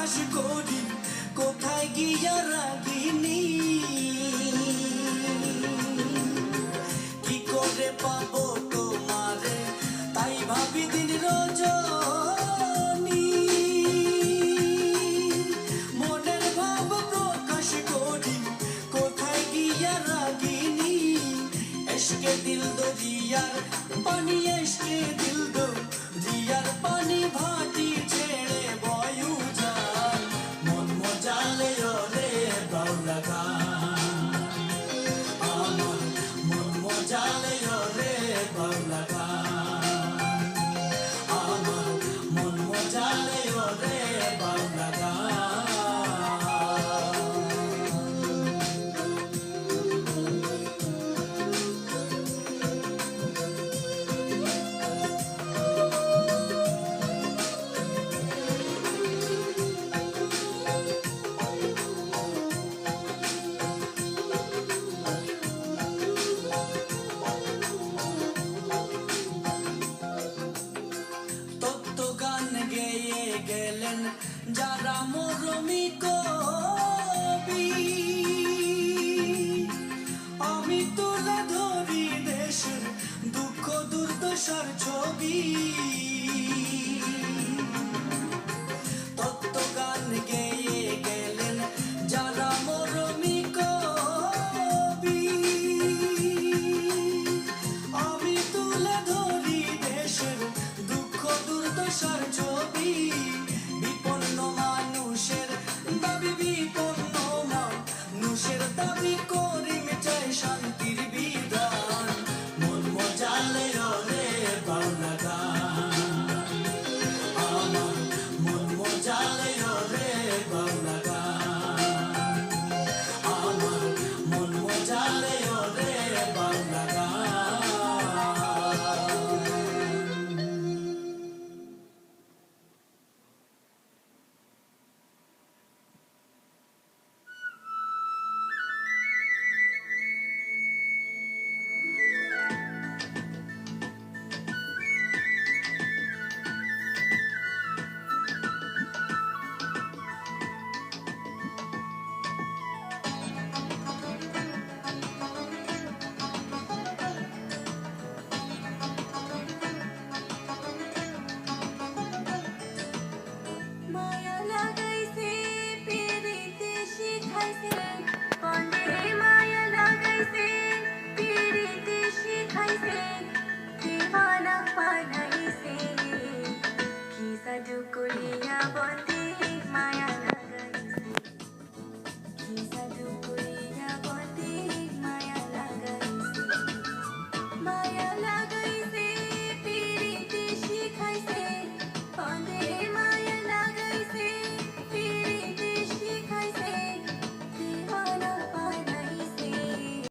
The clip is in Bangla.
প্রকাশ করি কোথায় গিয়া রাগিনী কি করে পাবো তোমারে তাই ভাবি দিন রজনী মনের ভাব প্রকাশ করি কোথায় গিয়া রাগিনী এসকে দিল দরিয়ার পানি এসকে দিল দরিয়ার পানি ভাটি ছেড়ে বয়ু যায় মন মজালে রে বাউলা গান আমার মন মজালে রে বাউলা গান আমার মন মজালে রে বাউলা গান গেলেন যারা মরমী কবি আমি তুলে ধরি দেশের দুঃখ দুর্দশার ছবি তত্ত্ব গান গেয়ে গেলেন যারা মরমী কবি আমি তুলে ধরি দেশের দুঃখ দুর্দশার ছবি বিপন্ন মানুষের দাবি বিপন্ন মানুষের দাবি করি মেটায় শান্তির বিধান মন মজালে রে বাউলা গান আমার মন মজালে রে বাউলা গান আমার মন মজালে রে বাউলা গান Kisa dukuliya bon